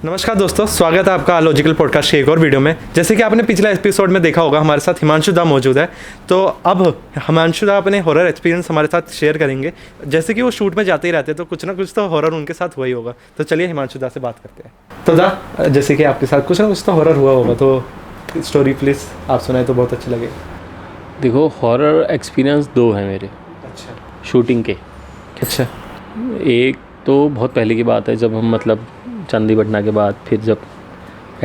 नमस्कार दोस्तों, स्वागत है आपका लॉजिकल पॉडकास्ट के एक और वीडियो में। जैसे कि आपने पिछला एपिसोड में देखा होगा, हमारे साथ हिमांशु दा मौजूद है। तो अब हिमांशु दा अपने हॉरर एक्सपीरियंस हमारे साथ शेयर करेंगे। जैसे कि वो शूट में जाते ही रहते हैं, तो कुछ ना कुछ तो हॉरर उनके साथ हुआ ही होगा। तो चलिए हिमांशु दा से बात करते हैं। तो दा, जैसे कि आपके साथ कुछ ना कुछ तो हॉरर हुआ होगा, तो स्टोरी प्लीज़ आप सुनाए तो बहुत अच्छा लगे। देखो, हॉरर एक्सपीरियंस 2 हैं मेरे। अच्छा। शूटिंग के। अच्छा। एक तो बहुत पहले की बात है, जब हम चांदीपटना के बाद फिर जब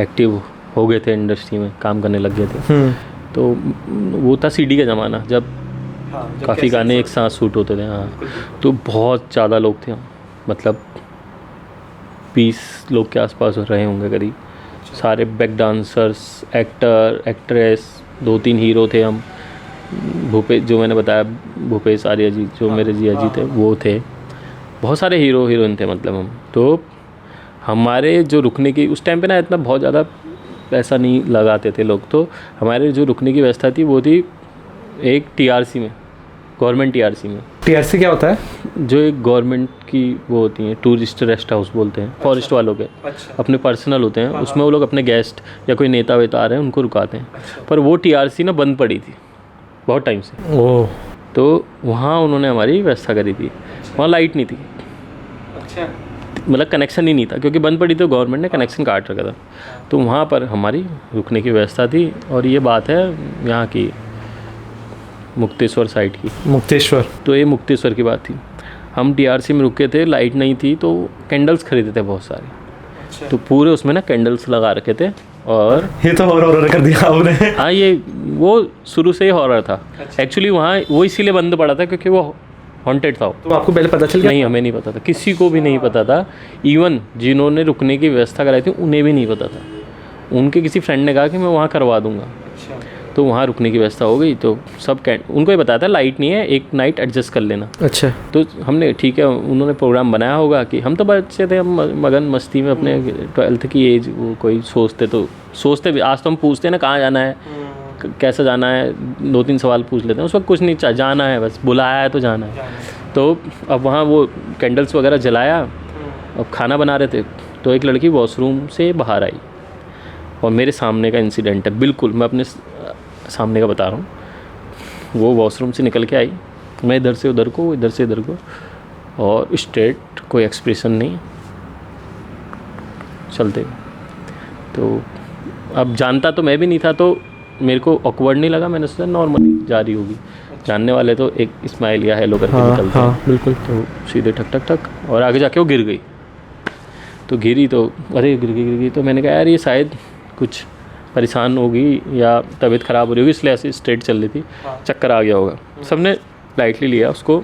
एक्टिव हो गए थे, इंडस्ट्री में काम करने लग गए थे। तो वो था सीडी का ज़माना, जब काफ़ी गाने एक साथ शूट होते थे। हाँ, तो बहुत ज़्यादा लोग थे, 20 लोग के आसपास रहे होंगे करीब। सारे back dancers, actor, actress, 2-3 hero थे हम। भूपेश, जो मैंने बताया, भूपेश आर्या जी जो मेरे जिया जी थे, वो थे। बहुत सारे हीरो हीरोइन थे हम। तो हमारे जो रुकने की उस टाइम पे ना इतना बहुत ज़्यादा पैसा नहीं लगाते थे लोग। तो हमारे जो रुकने की व्यवस्था थी वो थी एक टीआरसी में, गवर्नमेंट टीआरसी में। टीआरसी क्या होता है? जो एक गवर्नमेंट की वो होती हैं, टूरिस्ट रेस्ट हाउस बोलते हैं। फॉरेस्ट वालों के अपने पर्सनल होते हैं, उसमें वो लोग अपने गेस्ट या कोई नेता वेता आ रहे हैं उनको रुकाते हैं। पर वो टीआरसी ना बंद पड़ी थी बहुत टाइम से। ओह। तो वहाँ उन्होंने हमारी व्यवस्था करी थी। वहाँ लाइट नहीं थी, कनेक्शन ही नहीं था, क्योंकि बंद पड़ी तो गवर्नमेंट ने कनेक्शन काट रखा था। तो वहाँ पर हमारी रुकने की व्यवस्था थी। और ये बात है यहाँ की, मुक्तेश्वर साइड की। मुक्तेश्वर? तो ये मुक्तेश्वर की बात थी। हम टीआरसी में रुके थे, लाइट नहीं थी, तो कैंडल्स खरीदे थे बहुत सारे। अच्छा। तो पूरे उसमें ना कैंडल्स लगा रखे थे। और ये तो हॉरर कर दिया आपने। हाँ, ये वो शुरू से ही हॉरर था। एक्चुअली वहाँ वो इसीलिए बंद पड़ा था क्योंकि वो हॉन्टेड था। तो आपको पहले पता चल गया? नहीं, हमें नहीं पता था, किसी को भी नहीं पता था। इवन जिन्होंने रुकने की व्यवस्था कराई थी उन्हें भी नहीं पता था। उनके किसी फ्रेंड ने कहा कि मैं वहाँ करवा दूँगा। अच्छा। तो वहाँ रुकने की व्यवस्था हो गई। तो सब उनको ही बताया था लाइट नहीं है, एक नाइट एडजस्ट कर लेना। अच्छा। तो हमने ठीक है, उन्होंने प्रोग्राम बनाया होगा कि हम तो बच्चे थे, हम मगन मस्ती में अपने 12th की एज, वो कोई सोचते भी। आज तो हम पूछते हैं ना कहाँ जाना है, कैसे जाना है, 2-3 सवाल पूछ लेते हैं। उस वक्त कुछ नहीं, जाना है, बस बुलाया है तो जाना है। तो अब वहाँ वो कैंडल्स वगैरह जलाया, अब खाना बना रहे थे। तो एक लड़की वॉशरूम से बाहर आई और मेरे सामने का इंसिडेंट है, बिल्कुल मैं अपने सामने का बता रहा हूँ। वो वॉशरूम से निकल के आई, मैं इधर से उधर को, इधर से इधर को, और स्ट्रेट, कोई एक्सप्रेशन नहीं, चलते। तो अब जानता तो मैं भी नहीं था, तो मेरे को ऑकवर्ड नहीं लगा। मैंने सोचा नॉर्मली जा रही होगी। जानने वाले तो एक स्माइल या हेलो करके निकलते हैं। बिल्कुल। तो सीधे ठक ठक ठक, और आगे जाके वो गिर गई। तो गिरी तो अरे गिर गई। तो मैंने कहा यार ये शायद कुछ परेशान होगी या तबीयत ख़राब हो रही होगी, इसलिए ऐसे स्ट्रेट चल रही थी, चक्कर आ गया होगा। सबने लाइटली लिया, उसको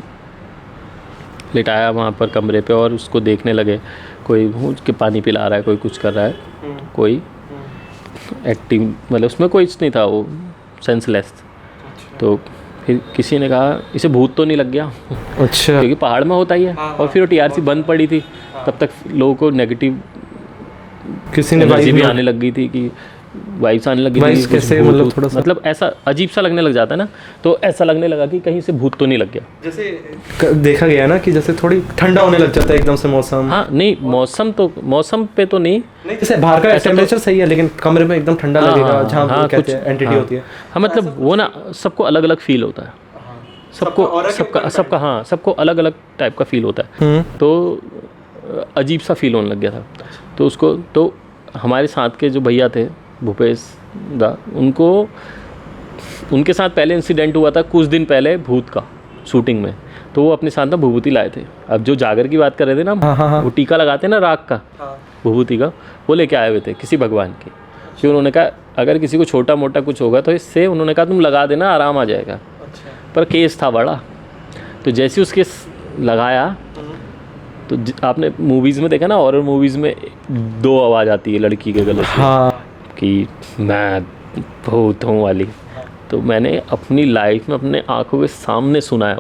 लिटाया वहाँ पर कमरे पे और उसको देखने लगे। कोई उसके पानी पिला रहा है, कोई कुछ कर रहा है, कोई एक्टिंग, उसमें कोई नहीं था, वो सेंसलेस। तो फिर किसी ने कहा इसे भूत तो नहीं लग गया? अच्छा। क्योंकि पहाड़ में होता ही है। और फिर वो टीआरसी बंद पड़ी थी, तब तक लोगों को नेगेटिव किसी ने एनर्जी भी आने लग गई थी, कि वाइब्स आने लगी थी। कैसे थोड़ा ऐसा अजीब सा लगने लग जाता है ना, तो ऐसा लगने लगा कि कहीं से भूत तो नहीं लग गया। जैसे देखा गया ना कि जैसे थोड़ी ठंडा होने लग जाता है एकदम से मौसम। हाँ, नहीं, मौसम पे तो नहीं, जैसे बाहर का टेम्परेचर सही है, लेकिन कमरे में एकदम ठंडा लगेगा जहाँ कुछ एंटिटी होती है। हाँ, मतलब वो ना सबको अलग अलग फील होता है। सबको अलग अलग टाइप का फील होता है। तो अजीब सा फील होने लग गया था। तो उसको, तो हमारे साथ के जो भैया थे भूपेश दा, उनके साथ पहले इंसिडेंट हुआ था कुछ दिन पहले भूत का, शूटिंग में। तो वो अपने साथ ना भभूति लाए थे। अब जो जागर की बात कर रहे थे ना, वो टीका लगाते हैं ना राख का, भभूति का, वो लेके आए हुए थे किसी भगवान की। फिर उन्होंने कहा अगर किसी को छोटा मोटा कुछ होगा तो इससे, उन्होंने कहा तुम लगा देना, आराम आ जाएगा। पर केस था बड़ा। तो जैसे ही उसके लगाया, तो आपने मूवीज़ में देखा ना, हॉरर मूवीज़ में 2 आवाज़ आती है लड़की के गले से, कि मैं भूत हूँ वाली। तो मैंने अपनी लाइफ में अपने आंखों के सामने सुना है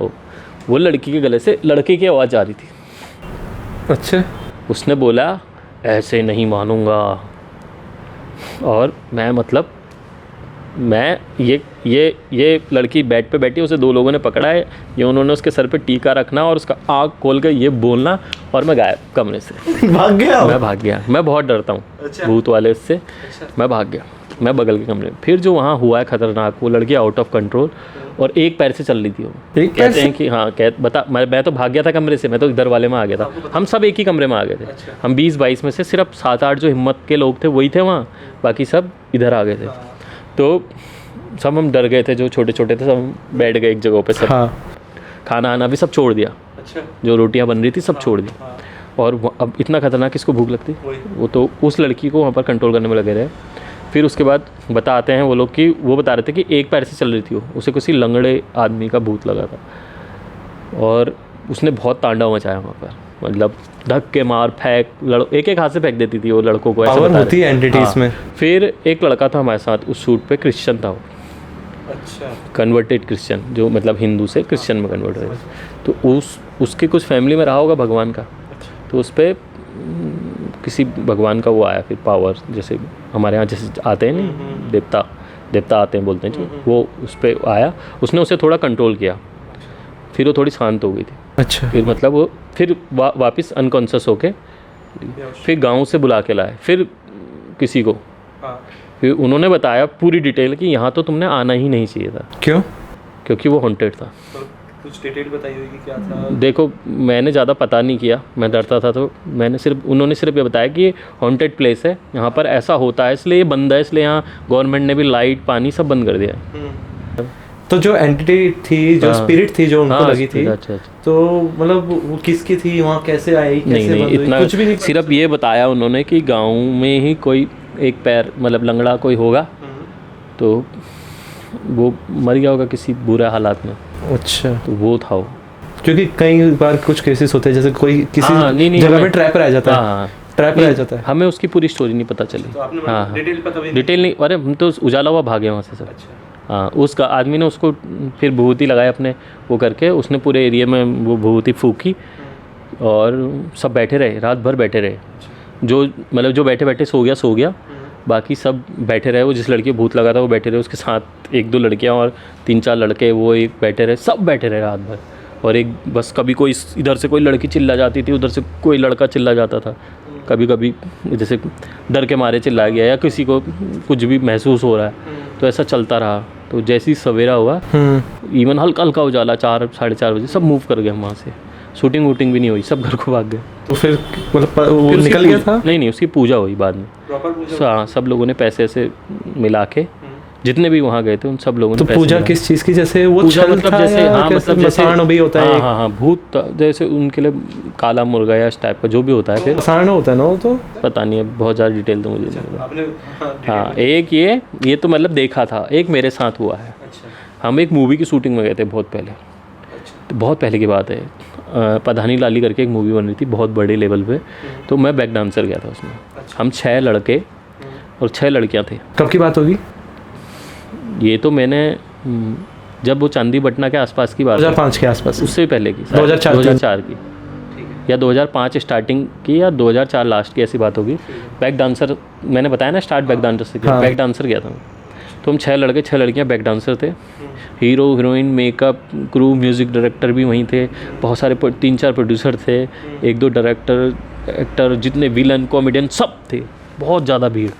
वो लड़की के गले से लड़के की आवाज़ आ रही थी। अच्छा। उसने बोला ऐसे नहीं मानूंगा, और मैं मैं ये लड़की बेड पे बैठी, उसे 2 लोगों ने पकड़ा है, ये उन्होंने उसके सर पे टीका रखना और उसका आँख खोल के ये बोलना, और मैं गायब कमरे से। भाग गया? मैं भाग गया। मैं बहुत डरता हूँ अच्छा। भूत वाले उससे। मैं भाग गया, मैं बगल के कमरे में। फिर जो वहाँ हुआ है खतरनाक, वो लड़की आउट ऑफ कंट्रोल और एक पैर से चल रही थी वो। एक पैर कहते हैं कि हाँ, बता, मैं तो भाग गया था कमरे से, मैं तो इधर वाले में आ गया था। हम सब एक ही कमरे में आ गए थे। हम 20-22 में से सिर्फ 7-8 जो हिम्मत के लोग थे वही थे वहाँ, बाकी सब इधर आ गए थे। तो सब हम डर गए थे, जो छोटे छोटे थे सब बैठ गए एक जगह पे सब। हाँ। खाना आना भी सब छोड़ दिया। अच्छा। जो रोटियां बन रही थी सब छोड़ दी। और अब इतना खतरनाक, किसको भूख लगती, वो तो उस लड़की को वहाँ पर कंट्रोल करने में लगे रहे। फिर उसके बाद बताते हैं वो लोग कि वो बता रहे थे कि एक पैर से चल रही थी वो, उसे किसी लंगड़े आदमी का भूत लगा था और उसने बहुत तांडव मचाया वहाँ पर। मतलब धक्के मार फेंक, एक हाथ से फेंक देती थी वो लड़कों को, ऐसा पावर बता रहे होती है एंटिटीज हाँ। में। फिर एक लड़का था हमारे साथ उस शूट पे, क्रिश्चियन था वो। अच्छा। कन्वर्टेड क्रिश्चियन, जो मतलब हिंदू से क्रिश्चियन में कन्वर्ट हुए। तो उसके कुछ फैमिली में रहा होगा भगवान का, तो उस पर किसी भगवान का वो आया फिर पावर, जैसे हमारे यहाँ जैसे आते हैं नहीं देवता आते हैं बोलते हैं जो, वो उस पर आया, उसने उसे थोड़ा कंट्रोल किया। फिर वो थोड़ी शांत हो गई थी। अच्छा। फिर मतलब वो फिर वापस अनकॉन्शियस होके फिर गांव से बुला के लाए फिर किसी को। फिर उन्होंने बताया पूरी डिटेल कि यहाँ तो तुमने आना ही नहीं चाहिए था। क्यों? क्योंकि वो हॉन्टेड था। कुछ डिटेल बताई होगी क्या था? देखो, मैंने ज़्यादा पता नहीं किया, मैं डरता था, तो उन्होंने सिर्फ ये बताया कि ये हॉन्टेड प्लेस है, यहाँ पर ऐसा होता है, इसलिए ये बंद है, इसलिए यहाँ गवर्नमेंट ने भी लाइट पानी सब बंद कर दिया है। तो जो एंटिटी थी, जो स्पिरिट थी जो उनको लगी थी, अच्छा। तो मतलब वो किसकी थी, वहाँ कैसे आई, कैसे नहीं बंद हुई? इतना कुछ भी नहीं। सिर्फ ये बताया उन्होंने कि गांव में ही कोई एक पैर मतलब लंगड़ा कोई होगा, तो वो मर गया होगा किसी बुरे हालात में। अच्छा। तो वो था वो। क्योंकि कई बार कुछ केसेस होते हैं जैसे कोई किसी जगह में ट्रैप रह जाता है, ट्रैप रह जाता है। हमें उसकी पूरी स्टोरी नहीं पता चली। हाँ, डिटेल नहीं, अरे हम तो उजाला हुआ भागे वहाँ से सब। हाँ, उसका आदमी ने उसको फिर भभूति लगाया अपने वो करके, उसने पूरे एरिया में वो भभूति फूकी और सब बैठे रहे, रात भर बैठे रहे। जो मतलब जो बैठे बैठे सो गया, बाकी सब बैठे रहे। वो जिस लड़की को भूत लगा था वो बैठे रहे, उसके साथ 1-2 लड़कियां और 3-4 लड़के, वो एक बैठे रहे, सब बैठे रहे रात भर। और एक बस कभी कोई इधर से कोई लड़की चिल्ला जाती थी, उधर से कोई लड़का चिल्ला जाता था। कभी कभी जैसे डर के मारे चिल्ला गया या किसी को कुछ भी महसूस हो रहा है, तो ऐसा चलता रहा। तो जैसे ही सवेरा हुआ, इवन हल्का हल्का उजाला 4-4:30 बजे, सब मूव कर गए वहाँ से। शूटिंग वूटिंग भी नहीं हुई, सब घर को भाग गए। तो फिर मतलब वो निकल गया था? नहीं, उसकी पूजा हुई बाद में। हाँ, सब लोगों ने पैसे ऐसे मिला के, जितने भी वहाँ गए थे उन सब लोगों ने। तो पैसे पूजा किस चीज़ की? जैसे वो पूजा मतलब जैसे, हाँ मतलब जैसे मसाण भी होता है। हाँ, भूत जैसे उनके लिए काला मुर्गा या इस टाइप का जो भी होता है। फिर मसाण होता है ना वो, तो पता नहीं है, बहुत ज़्यादा डिटेल तो मुझे नहीं पता। हाँ, एक ये तो मतलब देखा था, एक मेरे साथ हुआ है। हम एक मूवी की शूटिंग में गए थे बहुत पहले, तो बहुत पहले की बात है। पधानी लाली करके एक मूवी बन रही थी बहुत बड़े लेवल पे, तो मैं बैक डांसर गया था उसमें। हम 6 लड़के और 6 लड़कियां थे। कब की बात होगी? ये तो मैंने जब वो चांदी बटना के आसपास की बात, 2005 के आसपास, उससे पहले की, 2004 की या 2005 स्टार्टिंग की या 2004 लास्ट की, ऐसी बात होगी। बैक डांसर मैंने बताया ना, स्टार्ट बैक डांसर से किया। बैक डांसर गया था मैं। तो हम 6 लड़के 6 लड़कियां बैक डांसर थे। Hero heroine, makeup crew, music director भी वहीं थे, बहुत सारे 3-4 प्रोड्यूसर थे, 1-2 डायरेक्टर, एक्टर, जितने विलन, कॉमेडियन सब थे, बहुत ज़्यादा भीड़।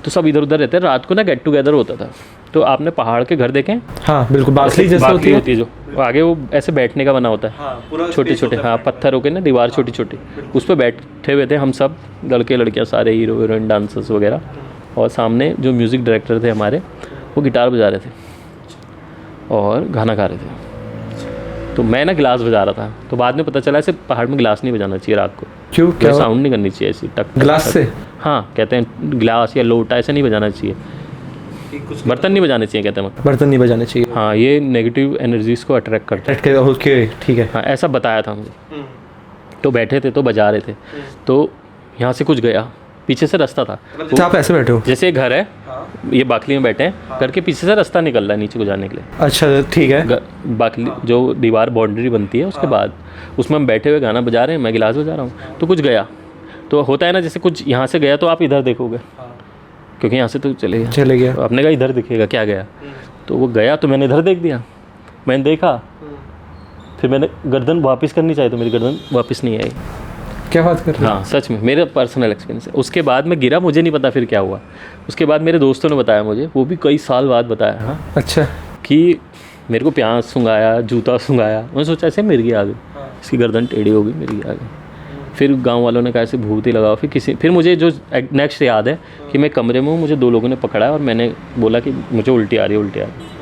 तो सब इधर उधर रहते हैं। रात को ना गेट टुगेदर होता था। तो आपने पहाड़ के घर देखें? हाँ बिल्कुल, बाखली जैसे होती है जो आगे वो ऐसे बैठने का बना होता है, छोटे छोटे, हाँ पत्थरों के ना, दीवार छोटी छोटी, उस पर बैठे हुए थे हम सब, लड़के लड़कियाँ सारे, हीरो हीरोइन, डांसर्स वगैरह। और सामने जो म्यूज़िक डायरेक्टर थे हमारे, वो गिटार बजा रहे थे और गाना गा रहे थे। तो मैं ना गिलास बजा रहा था। तो बाद में पता चला ऐसे पहाड़ में गिलास नहीं बजाना चाहिए रात को। क्यों? क्या साउंड नहीं करनी चाहिए ऐसी टक गिलास से? हाँ, कहते हैं गिलास या लोटा ऐसे नहीं बजाना चाहिए, बर्तन नहीं बजाने चाहिए, कहते हैं बर्तन नहीं बजाने चाहिए। हाँ, ये नेगेटिव एनर्जीज को अट्रैक्ट करता है। ओके, ठीक है। हाँ, ऐसा बताया था मुझे। तो बैठे थे तो बजा रहे थे। तो यहाँ से कुछ गया, पीछे से रास्ता था। तो आप ऐसे बैठे हो? जैसे घर है, ये बाकली में बैठे हैं, घर के पीछे से रास्ता निकल रहा है नीचे को जाने के लिए। अच्छा, ठीक है। बाकली जो दीवार बाउंड्री बनती है, उसके बाद उसमें हम बैठे हुए गाना बजा रहे हैं, मैं गिलास बजा रहा हूँ। तो कुछ गया, तो होता है ना जैसे कुछ यहाँ से गया तो आप इधर देखोगे, क्योंकि यहाँ से तो चले चले गया। अपने का इधर दिखेगा क्या गया, तो वो गया तो मैंने इधर देख दिया, मैंने देखा, फिर मैंने गर्दन वापस करनी चाहिए तो मेरी गर्दन वापस नहीं आई। क्या बात कर रहे हैं? हाँ सच में, मेरा पर्सनल एक्सपीरियंस है। उसके बाद मैं गिरा, मुझे नहीं पता फिर क्या हुआ। उसके बाद मेरे दोस्तों ने बताया मुझे, वो भी कई साल बाद बताया, हाँ, अच्छा, कि मेरे को प्याज सूंघाया, जूता सूंघाया। मैंने सोचा ऐसे मिर्गी आ गई, इसकी गर्दन टेढ़ी हो गई, मिर्गी आ गई। फिर गांव वालों ने कहा ऐसे भूत ही लगाओ। फिर मुझे जो नेक्स्ट याद है कि मैं कमरे में हूँ, मुझे 2 लोगों ने पकड़ा और मैंने बोला कि मुझे उल्टी आ रही है, उल्टी आ रही है,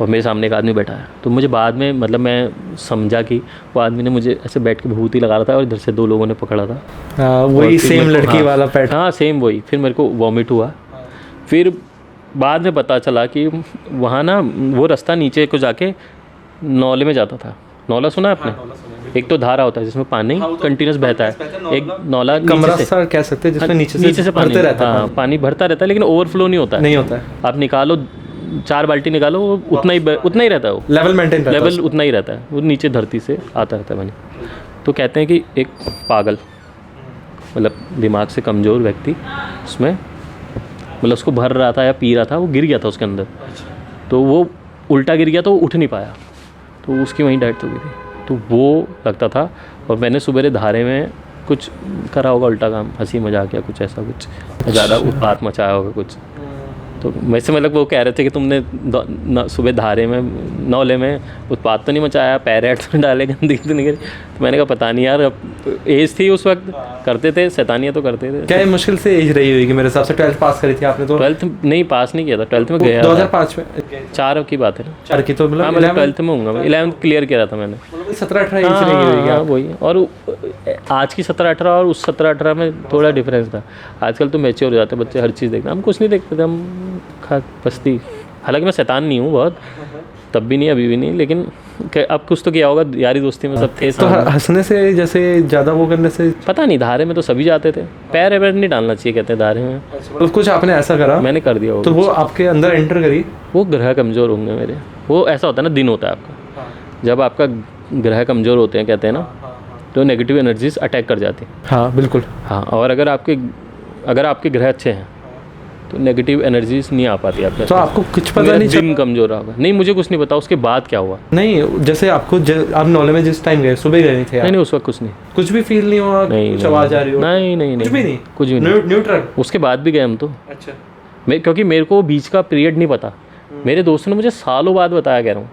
और मेरे सामने एक आदमी बैठा है। तो मुझे बाद में मतलब मैं समझा कि वो आदमी ने मुझे ऐसे बैठ के भूत ही लगा रहा था और इधर से 2 लोगों ने पकड़ा था। वही सेम लड़की हाँ, वाला पैटर्न। हाँ सेम वही। फिर मेरे को वॉमिट हुआ। फिर बाद में पता चला कि वहाँ ना वो रास्ता नीचे को जाके नौले में जाता था। नौला सुना है आपने? एक तो धारा होता है जिसमें पानी कंटिन्यूस बहता है, एक नौला कमरा सा कह सकते हैं जिसमें नीचे से पानी भरते रहता है। पानी भरता रहता है लेकिन ओवरफ्लो नहीं होता है। नहीं होता है। आप निकालो 4 बाल्टी निकालो, वो उतना ही रहता है। वो लेवल मेंटेन रहता है। लेवल उतना ही रहता है, वो नीचे धरती से आता रहता है पानी। तो कहते हैं कि एक पागल मतलब दिमाग से कमज़ोर व्यक्ति उसमें मतलब उसको भर रहा था या पी रहा था, वो गिर गया था उसके अंदर। तो वो उल्टा गिर गया तो वो उठ नहीं पाया, तो उसकी वहीं डेथ हो गई थी। तो वो लगता था। और मैंने सुबह धारे में कुछ करा होगा उल्टा काम, हंसी मजाक या कुछ ऐसा, कुछ ज़्यादा उत्पात मचाया होगा कुछ। तो वैसे मतलब वो कह रहे थे कि तुमने सुबह धारे में नौले में उत्पात तो नहीं मचाया, पैर ऐड तो डाले, गंदगी तो नहीं करी। तो मैंने कहा पता नहीं यार, अब एज थी उस वक्त, करते थे शैतानियाँ तो करते थे। क्या ये मुश्किल से एज रही होगी मेरे हिसाब से? 12th पास करी थी आपने तो? 12th नहीं पास नहीं किया था, 12th में गया 2005 में। 4 की बात है ना, 4 की तो मतलब हाँ मतलब 12th में हूँगा मैं, 11th क्लियर किया था मैंने। 17-18 एज रही होगी आप। वही। और आज की 17-18 और उस 17-18 में थोड़ा डिफरेंस था। आजकल तो मैच्योर हो जाते हैं बच्चे, हर चीज़ देखते हैं। हम कुछ नहीं देखते थे, हम खा बस्ती। हालांकि मैं शैतान नहीं हूँ बहुत, तब भी नहीं अभी भी नहीं, लेकिन अब कुछ तो किया होगा, यारी दोस्ती में सब थे। तो हंसने से जैसे ज़्यादा वो करने से पता नहीं, धारे में तो सभी जाते थे, पैर वैर नहीं डालना चाहिए कहते हैं धारे में। तो कुछ आपने ऐसा करा? मैंने कर दिया। तो वो आपके अंदर एंटर करी? वो ग्रह कमज़ोर होंगे मेरे। वो ऐसा होता है ना, दिन होता है आपका, जब आपका ग्रह कमज़ोर होते हैं कहते हैं ना, तो नेगेटिव एनर्जीज अटैक कर जाती हैं। हाँ बिल्कुल। हाँ, और अगर आपके ग्रह अच्छे हैं तो नेगेटिव एनर्जीज नहीं आ पाती आपके। तो आपको कुछ पता नहीं? दिन कमज़ोर होगा? नहीं, मुझे कुछ नहीं पता उसके बाद क्या हुआ। नहीं, जैसे आपको आप नौले में जिस टाइम गए, सुबह गए थे? नहीं, उस वक्त कुछ नहीं, कुछ भी फील नहीं हुआ? नहीं, कुछ आवाज़ आ रही हो? नहीं, कुछ भी नहीं? कुछ भी नहीं, न्यूट्रल। उसके बाद भी गए हम तो। अच्छा। क्योंकि मेरे को बीच का पीरियड नहीं पता। मेरे दोस्तों ने मुझे सालों बाद बताया, कह रहा हूँ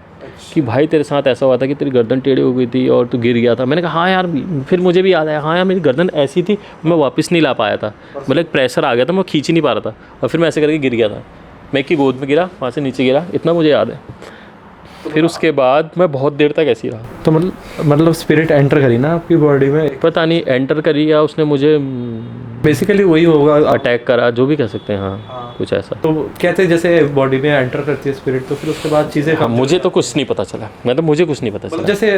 कि भाई तेरे साथ ऐसा हुआ था कि तेरी गर्दन टेढ़ी हो गई थी और तू गिर गया था। मैंने कहा हाँ यार, फिर मुझे भी याद आया, हाँ यार मेरी गर्दन ऐसी थी, मैं वापस नहीं ला पाया था, मतलब एक प्रेशर आ गया था, मैं खींच ही नहीं पा रहा था, और फिर मैं ऐसे करके गिर गया था। मैं की गोद में गिरा, वहाँ से नीचे गिरा, इतना मुझे याद है। फिर उसके बाद मैं बहुत देर तक ऐसी रहा। तो मतलब स्पिरिट एंटर करी ना आपकी बॉडी में? पता नहीं एंटर करी या उसने मुझे बेसिकली वही होगा, अटैक करा, जो भी कह सकते हैं। हाँ, कुछ ऐसा। तो कहते हैं जैसे बॉडी में एंटर करती है स्पिरिट, तो फिर उसके बाद चीज़ें हाँ, मुझे तो कुछ नहीं पता चला, मतलब मुझे कुछ नहीं पता चला। जैसे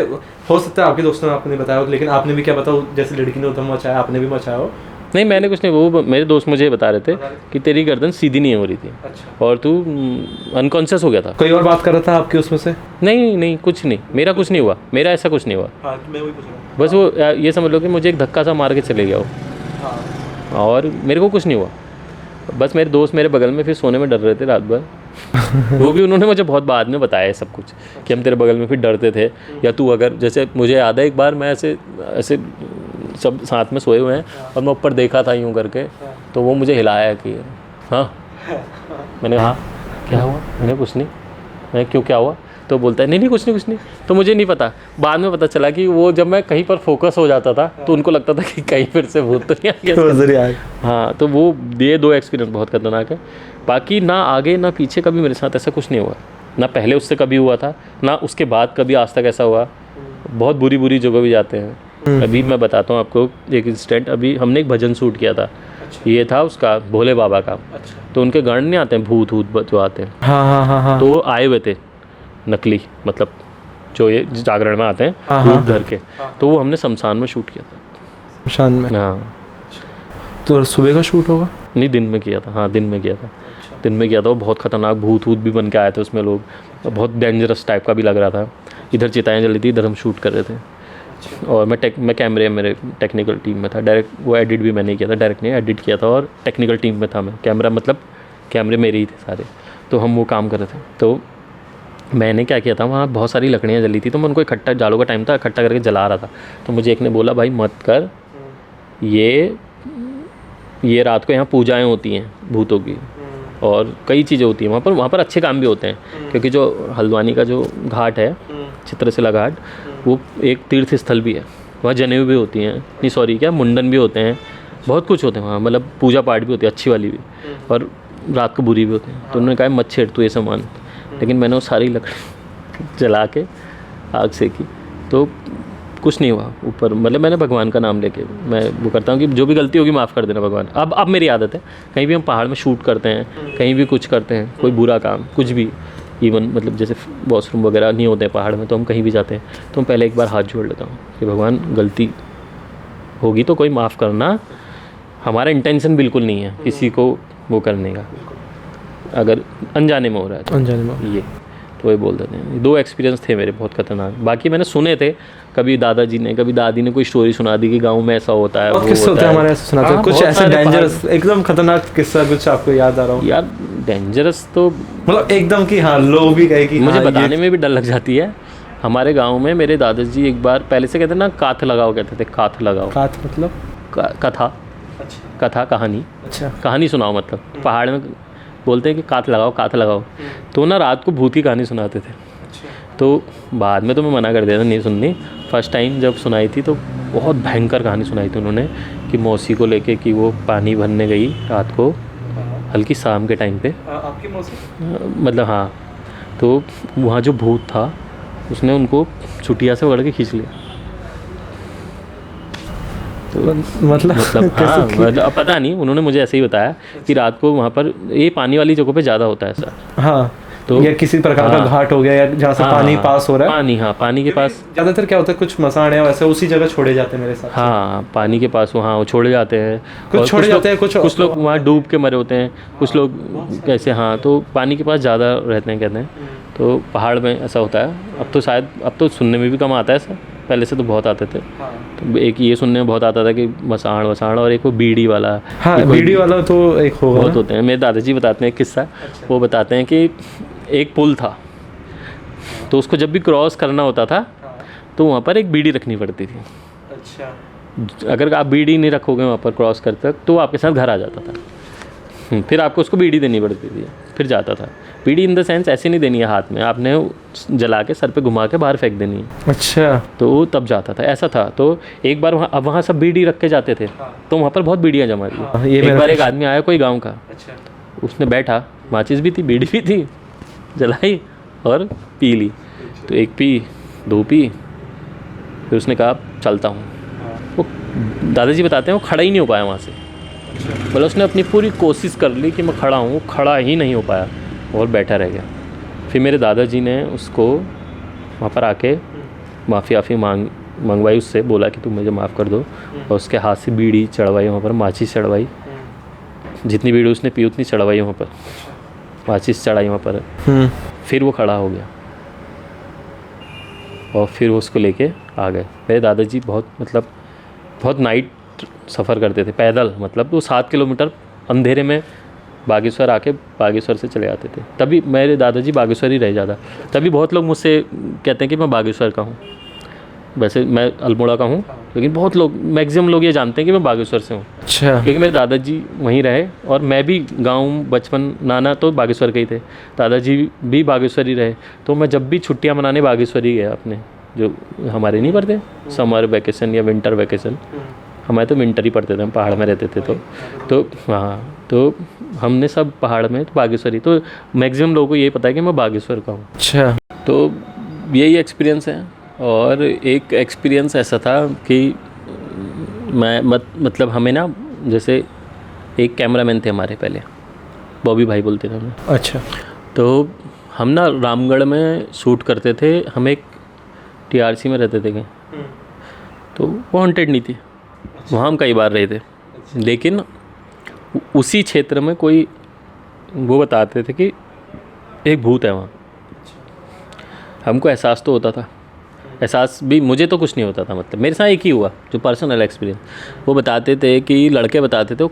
हो सकता है आपके दोस्तों ने आपने बताया हो, लेकिन आपने भी क्या बताओ, जैसे लड़की ने उधम मचाया, आपने भी मचाया हो? नहीं, मैंने कुछ नहीं। वो मेरे दोस्त मुझे बता रहे थे कि तेरी गर्दन सीधी नहीं हो रही थी। अच्छा। और तू अनकॉन्शियस हो गया था। कोई और बात कर रहा था आपके उसमें से? नहीं, कुछ नहीं, मेरा कुछ नहीं हुआ, मेरा ऐसा कुछ नहीं हुआ। हाँ, मैं वही पूछ रहा हूँ। बस वो ये समझ लो कि मुझे एक धक्का सा मार के चले गया वो, और मेरे को कुछ नहीं हुआ। बस मेरे दोस्त मेरे बगल में फिर सोने में डर रहे थे रात भर। वो भी उन्होंने मुझे बहुत बाद में बताया सब कुछ, कि हम तेरे बगल में फिर डरते थे, या तू अगर जैसे मुझे याद है एक बार मैं ऐसे सब साथ में सोए हुए हैं और मैं ऊपर देखा था यूँ करके, तो वो मुझे हिलाया कि हाँ। मैंने कहा हाँ क्या हुआ? मैंने कुछ नहीं। मैं क्यों, क्या हुआ? तो बोलता है नहीं कुछ नहीं। तो मुझे नहीं पता, बाद में पता चला कि वो जब मैं कहीं पर फोकस हो जाता था तो उनको लगता था कि कहीं फिर से भूत तो नहीं आ गया। हाँ, तो वो ये 2 एक्सपीरियंस बहुत खतरनाक है। बाकी ना आगे ना पीछे कभी मेरे साथ ऐसा कुछ नहीं हुआ, ना पहले उससे कभी हुआ था, ना उसके बाद कभी आज तक ऐसा हुआ। बहुत बुरी जगह भी जाते हैं। अभी मैं बताता हूँ आपको एक इंसिडेंट। अभी हमने एक भजन शूट किया था। ये था उसका भोले बाबा का। तो उनके गाने नहीं आते हैं, भूत जो आते हैं। हाँ। तो वो आए हुए थे नकली, मतलब जो ये जागरण में आते हैं रूप धर के। तो वो हमने शमशान में शूट किया था। शमशान में? हाँ। तो सुबह का शूट होगा? नहीं, दिन में किया था। हाँ, दिन में किया था। वो बहुत खतरनाक भूत भी बन के आए थे उसमें लोग, बहुत डेंजरस टाइप का भी लग रहा था। इधर चिताएं जल रही थी, इधर हम शूट कर रहे थे। और मैं कैमरे मेरे टेक्निकल टीम में था। डायरेक्ट वो एडिट भी मैंने किया था, डायरेक्ट नहीं एडिट किया था, और टेक्निकल टीम में था मैं। कैमरा मतलब कैमरे मेरे ही थे सारे, तो हम वो काम कर रहे थे। तो मैंने क्या किया था, वहाँ बहुत सारी लकड़ियाँ जली थी, तो मैं उनको इकट्ठा, जाड़ों का टाइम था, इकट्ठा करके जला रहा था। तो मुझे एक ने बोला भाई मत कर, ये रात को यहाँ पूजाएँ होती हैं भूतों की और कई चीज़ें होती हैं वहाँ पर अच्छे काम भी होते हैं, क्योंकि जो हल्द्वानी का जो घाट है, चित्रशिला घाट, वो एक तीर्थ स्थल भी है, वहाँ जनेऊ भी होती हैं, नहीं सॉरी क्या, मुंडन भी होते हैं, बहुत कुछ होते हैं वहाँ, मतलब पूजा पाठ भी होती है अच्छी वाली भी, और रात को बुरी भी होती है। तो उन्होंने कहा मत छेड़ तू ये सामान, लेकिन मैंने वो सारी लकड़ी जला के आग सेकी, तो कुछ नहीं हुआ ऊपर। मतलब मैंने भगवान का नाम लेके मैं वो करता हूँ कि जो भी गलती होगी माफ़ कर देना भगवान। अब मेरी आदत है, कहीं भी हम पहाड़ में शूट करते हैं, कहीं भी कुछ करते हैं, कोई बुरा काम कुछ भी, इवन मतलब जैसे वॉशरूम वगैरह नहीं होते हैं पहाड़ में, तो हम कहीं भी जाते हैं तो हम पहले एक बार हाथ जोड़ लेता हूँ कि भगवान गलती होगी तो कोई माफ़ करना, हमारा इंटेंशन बिल्कुल नहीं है किसी को वो करने का, अगर अनजाने में हो रहा है तो अनजाने में ये तो वही बोल देते हैं। 2 एक्सपीरियंस थे मेरे बहुत खतरनाक। बाकी मैंने सुने थे, कभी दादाजी ने कभी दादी ने कोई स्टोरी सुना दी कि गांव में ऐसा होता है, वो होता है। हमारे ऐसे सुनाते हैं कुछ ऐसे डेंजरस एकदम खतरनाक किस्सा कुछ आपको याद आ रहा हो? यार डेंजरस तो मतलब एकदम कि हाँ लोग भी कहे कि मुझे हाँ, बताने में भी डर लग जाती है। हमारे गाँव में मेरे दादाजी एक बार पहले से कहते ना काथ लगाओ, कहते थे काथ लगाओ। काथ मतलब कथा, कथा कहानी, अच्छा कहानी सुनाओ, मतलब पहाड़ में बोलते हैं कि काथ लगाओ। तो ना रात को भूत की कहानी सुनाते थे। तो बाद में तो मैं मना कर दिया था, नहीं सुननी। फर्स्ट टाइम जब सुनाई थी तो बहुत भयंकर कहानी सुनाई थी उन्होंने, कि मौसी को लेके कि वो पानी भरने गई रात को, हल्की शाम के टाइम पे। आपकी मौसी? मतलब हाँ, तो वहाँ जो भूत था उसने उनको चुटिया से पकड़ के खींच लिया। तो मतलब हाँ, मतलब पता नहीं, उन्होंने मुझे ऐसे ही बताया कि रात को वहाँ पर ये पानी वाली जगहों पे ज़्यादा होता है ऐसा। हाँ, तो या किसी प्रकार का घाट हो गया या जहाँ से पानी पास हो रहा है। पानी के पास ज़्यादातर क्या होता है, कुछ मसाण है वैसे उसी जगह छोड़े जाते हैं मेरे साथ। हाँ, पानी के पास वहाँ वो छोड़े जाते हैं, कुछ छोड़े जाते हैं, कुछ लोग वहाँ डूब के मरे होते हैं, कुछ लोग कैसे। हाँ, तो पानी के पास ज़्यादा रहते हैं कहते हैं, तो पहाड़ में ऐसा होता है। अब तो शायद अब तो सुनने में भी कम आता है ऐसा, पहले से तो बहुत आते थे। तो एक ये सुनने में बहुत आता था कि मसाण और एक वो बीड़ी वाला। हाँ, बीड़ी वाला तो एक होगा, बहुत होते हैं। मेरे दादाजी बताते हैं एक किस्सा। वो बताते हैं कि एक पुल था, तो उसको जब भी क्रॉस करना होता था तो वहाँ पर एक बीड़ी रखनी पड़ती थी। अच्छा, अगर आप बीड़ी नहीं रखोगे वहाँ पर क्रॉस करते वक्त तो आपके साथ घर आ जाता था। फिर आपको उसको बीड़ी देनी पड़ती थी, फिर जाता था। बीड़ी इन द सेंस ऐसे नहीं देनी है हाथ में, आपने जला के सर पे घुमा के बाहर फेंक देनी है। अच्छा, तो तब जाता था, ऐसा था। तो एक बार वहाँ सब बीड़ी रख के जाते थे, तो वहाँ पर बहुत बीड़ियाँ जमा थी। एक बार एक आदमी आया कोई गाँव का, उसने बैठा, माचिस भी थी, बीड़ी भी थी, जलाई और पी ली। तो एक पी, 2 पी, फिर उसने कहा चलता हूँ। वो दादाजी बताते हैं वो खड़ा ही नहीं हो पाया वहाँ से। बोला उसने अपनी पूरी कोशिश कर ली कि मैं खड़ा हूँ, खड़ा ही नहीं हो पाया और बैठा रह गया। फिर मेरे दादाजी ने उसको वहाँ पर आके माफ़ी मंगवाई उससे, बोला कि तुम मुझे माफ़ कर दो, और उसके हाथ से बीड़ी चढ़वाई, वहाँ पर माचिस चढ़वाई, जितनी बीड़ी उसने पी उतनी चढ़वाई, वहाँ पर माचिस चढ़ाई वहाँ पर। फिर वो खड़ा हो गया और फिर वो उसको लेके आ गए। मेरे दादाजी बहुत नाइट सफ़र करते थे पैदल, मतलब वो 7 किलोमीटर अंधेरे में बागेश्वर आके बागेश्वर से चले आते थे। तभी मेरे दादाजी बागेश्वर ही रह जाता। तभी बहुत लोग मुझसे कहते हैं कि मैं बागेश्वर का हूँ। वैसे मैं अल्मोड़ा का हूँ, लेकिन बहुत लोग, मैक्सिमम लोग ये जानते हैं कि मैं बागेश्वर से हूँ। अच्छा, क्योंकि मेरे दादाजी वहीं रहे और मैं भी गांव बचपन, नाना तो बागेश्वर के ही थे, दादाजी भी बागेश्वर ही रहे। तो मैं जब भी छुट्टियाँ मनाने बागेश्वर ही गया अपने, जो हमारे नहीं पड़ते समर वैकेशन या विंटर वैकेशन, हमारे तो विंटर ही पड़ते थे, हम पहाड़ में रहते थे। तो हाँ, तो हमने सब पहाड़ में तो बागेश्वर ही, तो मैक्सिमम लोगों को ये पता है कि मैं बागेश्वर का हूँ। अच्छा, तो यही एक्सपीरियंस है। और एक एक्सपीरियंस ऐसा था कि मैं मतलब हमें ना, जैसे एक कैमरामैन थे हमारे पहले, बॉबी भाई बोलते थे हमें। अच्छा, तो हम ना रामगढ़ में शूट करते थे, हम एक TRC में रहते थे, तो वो हॉन्टेड नहीं थी, वहाँ हम कई बार रहे थे। लेकिन उसी क्षेत्र में कोई वो बताते थे कि एक भूत है वहाँ। हमको एहसास तो होता था, एहसास भी, मुझे तो कुछ नहीं होता था, मतलब मेरे साथ एक ही हुआ जो पर्सनल एक्सपीरियंस। वो बताते थे कि लड़के बताते थे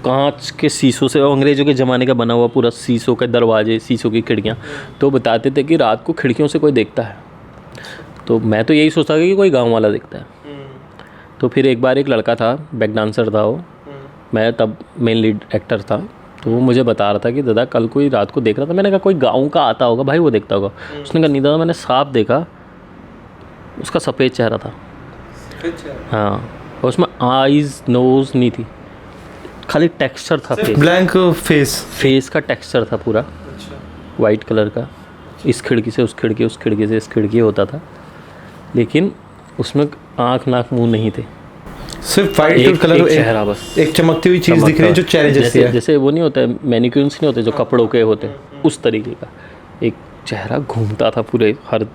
कांच के शीशों से, अंग्रेज़ों के ज़माने का बना हुआ पूरा शीशों के दरवाजे, शीशों की खिड़कियाँ। तो बताते थे कि रात को खिड़कियों से कोई देखता है। तो मैं तो यही सोचता था कि कोई गाँव वाला देखता है। तो फिर एक बार एक लड़का था, बैक डांसर था वो, मैं तब मेन लीड एक्टर था। तो वो मुझे बता रहा था कि दादा कल कोई रात को देख रहा था। मैंने कहा कोई गाँव का आता होगा भाई, वो देखता होगा। उसने कहा नहीं दादा, मैंने सांप देखा, उसका सफ़ेद चेहरा था। हाँ, और उसमें आईज नोज नहीं थी, खाली टेक्सचर था, ब्लैंक फेस का टेक्सचर था पूरा वाइट कलर का। इस खिड़की से उस खिड़की, उस खिड़की से इस खिड़की होता था, लेकिन उसमें आँख नाक मुंह नहीं थे, सिर्फ वाइट कलर, एक चेहरा बस, एक चमकती हुई चीज़ दिख रही है जो चेहरे जैसी है। जैसे वो नहीं होता है, मैनिक्यून्स नहीं होते जो कपड़ों के होते हैं, उस तरीके का एक चेहरा घूमता था पूरे हर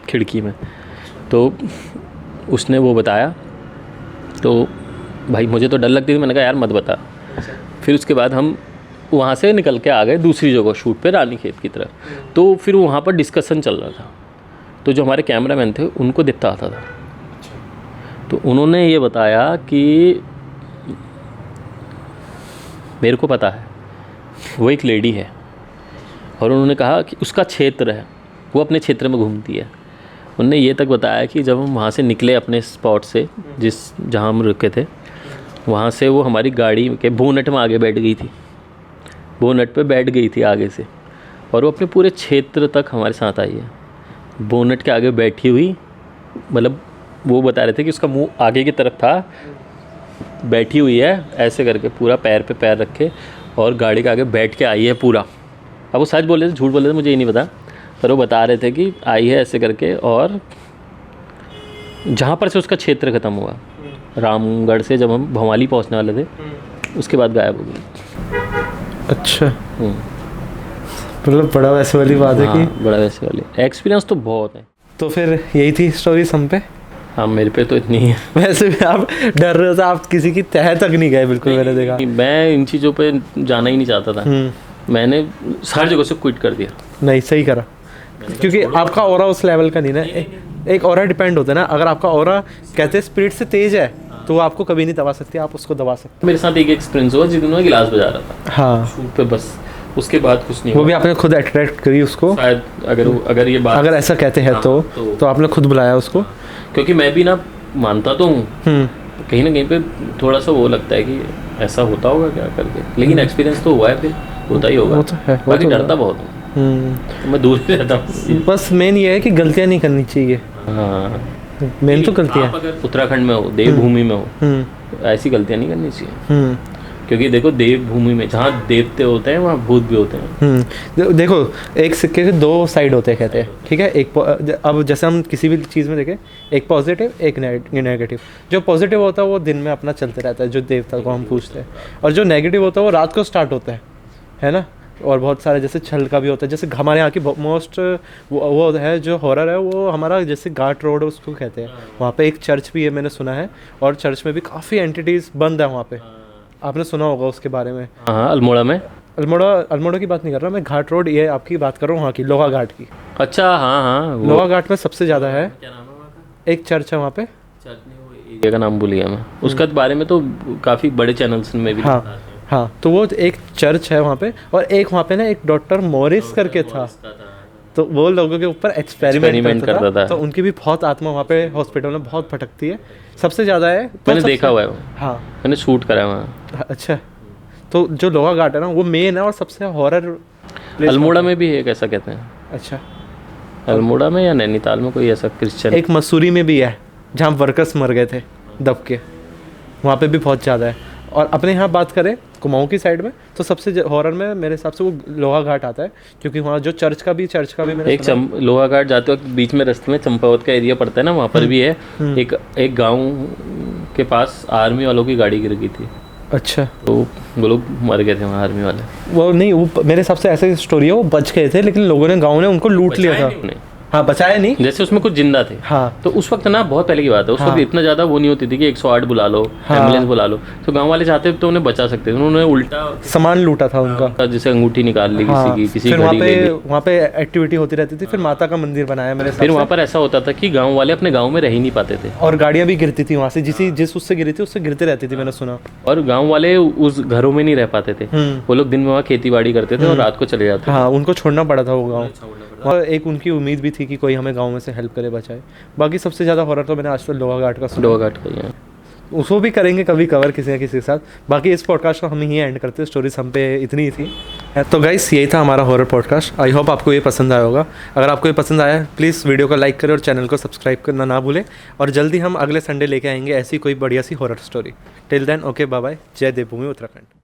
खिड़की में। तो उसने वो बताया, तो भाई मुझे तो डर लगती थी। मैंने कहा यार मत बता। फिर उसके बाद हम वहाँ से निकल के आ गए दूसरी जगह शूट पे, रानीखेत की तरफ। तो फिर वहाँ पर डिस्कशन चल रहा था, तो जो हमारे कैमरामैन थे उनको दिखता आता था। तो उन्होंने ये बताया कि मेरे को पता है वो एक लेडी है, और उन्होंने कहा कि उसका क्षेत्र है, वो अपने क्षेत्र में घूमती है। उन्होंने ये तक बताया कि जब हम वहाँ से निकले अपने स्पॉट से, जहाँ हम रुके थे, वहाँ से वो हमारी गाड़ी के बोनट में आगे बैठ गई थी, बोनट पे बैठ गई थी आगे से, और वो अपने पूरे क्षेत्र तक हमारे साथ आई है। बोनट के आगे बैठी हुई, मतलब वो बता रहे थे कि उसका मुंह आगे की तरफ था, बैठी हुई है ऐसे करके, पूरा पैर पे पैर रखे, और गाड़ी के आगे बैठ के आई है पूरा। अब वो सच बोल रहे थे झूठ बोल रहे थे मुझे ये नहीं पता, पर वो बता रहे थे कि आई है ऐसे करके, और जहाँ पर से उसका क्षेत्र ख़त्म हुआ, रामगढ़ से जब हम भवाली पहुँचने वाले थे, उसके बाद गायब हो गई। अच्छा, मतलब बड़ा वैसे वाली बात है कि बड़ा वैसे वाली एक्सपीरियंस तो बहुत है। तो फिर यही थी स्टोरी हम पे। हाँ, मेरे पे तो इतनी है। वैसे भी आप डर रहे थे, आप किसी की तह तक नहीं गए बिल्कुल, मैंने देखा। मैं इन चीज़ों पे जाना ही नहीं चाहता था। मैंने हर जगह से क्विट कर दिया। नहीं, सही करा, क्योंकि आपका ऑरा उस लेवल का नहीं ना। एक ऑरा डिपेंड होता है ना, अगर आपका ऑरा कहते हैं स्पिरिट से तेज है तो वो आपको कभी नहीं दबा सकती, आप उसको दबा सकते। मेरे साथ एक एक्सपीरियंस हुआ जिस दिन मैं गिलास बजा रहा था, हाँ, शूट पे, बस उसके बाद कुछ नहीं। वो भी आपने खुद अट्रैक्ट करी उसको शायद, अगर ये बात, अगर ऐसा कहते हैं तो आपने खुद बुलाया उसको। क्योंकि मैं भी ना मानता तो हूँ, कहीं ना कहीं पे थोड़ा सा वो लगता है कि ऐसा होता होगा क्या करके, लेकिन एक्सपीरियंस तो हुआ है, फिर होता ही होगा। बाकी डरता बहुत हूँ, मैं दूर ही रहता हूँ। बस मेन ये है कि गलतियाँ नहीं करनी चाहिए। हाँ, मेन तो गलतियाँ, अगर उत्तराखंड में हो, देवभूमि में हो, ऐसी गलतियाँ नहीं करनी चाहिए। क्योंकि देखो देवभूमि में जहाँ देवते होते हैं वहाँ भूत भी होते हैं। देखो एक सिक्के के दो साइड होते हैं कहते हैं, ठीक है। एक अब जैसे हम किसी भी चीज़ में देखें, एक पॉजिटिव एक नेगेटिव। जो पॉजिटिव होता है वो दिन में अपना चलते रहता है, जो देवता को हम पूछते हैं, और जो नेगेटिव होता है वो रात को स्टार्ट होता है ना। और बहुत सारे जैसे छल का भी होता है, जैसे हमारे यहाँ की मोस्ट वो है जो हॉरर है, वो हमारा जैसे घाट रोड उसको कहते हैं। वहाँ पे एक चर्च भी है, मैंने सुना है, और चर्च में भी काफ़ी एंटिटीज़ बंद है वहाँ पे, आपने सुना होगा उसके बारे में। हाँ, अल्मोड़ा में, अल्मोड़ा की बात नहीं कर रहा मैं, घाट रोड ये आपकी बात कर रहा हूँ, वहाँ की लोहा घाट की। अच्छा, हाँ, लोहा घाट में सबसे ज़्यादा है। क्या नाम है वहाँ का? एक चर्च है वहाँ पे, चर्च नहीं, वो एरिया का नाम भूल गया मैं। उसका बारे में तो काफ़ी बड़े चैनल्स में भी हाँ, तो वो एक चर्च है वहाँ पे, और एक वहाँ पे ना एक डॉक्टर मॉरिस करके था, तो वो लोगों के ऊपर एक्सपेरिमेंट करता था। तो उनकी भी बहुत आत्मा वहाँ पे हॉस्पिटल में बहुत भटकती है, सबसे ज़्यादा है। मैंने देखा हुआ है वो, हाँ, मैंने शूट करा है वहाँ। अच्छा, तो जो लोहा घाट है ना वो मेन है और सबसे हॉरर। अल्मोड़ा में भी है ऐसा कहते हैं। अच्छा, अल्मोड़ा में या नैनीताल में कोई ऐसा क्रिश्चियन। एक मसूरी में भी है जहाँ वर्कर्स मर गए थे दब के, वहाँ पे भी बहुत ज़्यादा है। और अपने यहाँ बात करें कुमाऊँ की साइड में, तो सबसे हॉरर में मेरे हिसाब से वो लोहा घाट आता है, क्योंकि वहाँ जो चर्च का भी मैंने एक लोहा घाट जाते वक्त बीच में रास्ते में चंपावत का एरिया पड़ता है ना, वहाँ पर भी है। एक गांव के पास आर्मी वालों की गाड़ी गिर गई थी। अच्छा, तो वो लोग मर गए थे वहाँ, आर्मी वाले। वो नहीं, वो मेरे हिसाब से ऐसी स्टोरी है, वो बच गए थे, लेकिन लोगों ने, गाँव ने उनको लूट लिया था। हाँ बचाया नहीं। जैसे उसमें कुछ जिंदा थे। हाँ तो उस वक्त ना बहुत पहले की बात है, उस वक्त इतना ज़्यादा वो नहीं होती थी कि 108 बुला लो, एम्बुलेंस बुला लो। तो गांव वाले चाहते तो उन्हें बचा सकते थे, उन्होंने उल्टा सामान लूटा था उनका, जैसे अंगूठी निकाल ली हाँ, किसी फिर घड़ी ले ली। वहाँ पे एक्टिविटी होती रहती थी, फिर माता का मंदिर बनाया मेरे फिर वहाँ पर ऐसा होता था कि गाँव वाले अपने गाँव में रह ही नहीं पाते थे, और गाड़ियाँ भी गिरती थी वहाँ से, जिस उससे गिरी थी उससे गिरती रहती थी, मैंने सुना। और गाँव वाले उस घरों में नहीं रह पाते थे, वो लोग दिन में वहाँ खेती बाड़ी करते थे और रात को चले जाते थे। हाँ उनको छोड़ना पड़ा था वो गाँव, और एक उनकी उम्मीद भी थी कि कोई हमें गाँव में से हेल्प करे, बचाए। बाकी सबसे ज़्यादा हॉरर तो मैंने आज तक लोहा घाट का सुना। लोहा घाट का ही है। उसको भी करेंगे कभी कवर किसी न किसी के साथ। बाकी इस पॉडकास्ट को हम ही एंड करते हैं, स्टोरीज हम पे इतनी ही थी। तो गाइस यही था हमारा हॉरर पॉडकास्ट। आई होप आपको ये पसंद आया होगा। अगर आपको ये पसंद आया प्लीज़ वीडियो को लाइक करें और चैनल को सब्सक्राइब करना ना भूलें। और जल्दी हम अगले संडे लेके आएंगे ऐसी कोई बढ़िया सी horror story. Till then okay bye bye. जय देवभूमि उत्तराखंड।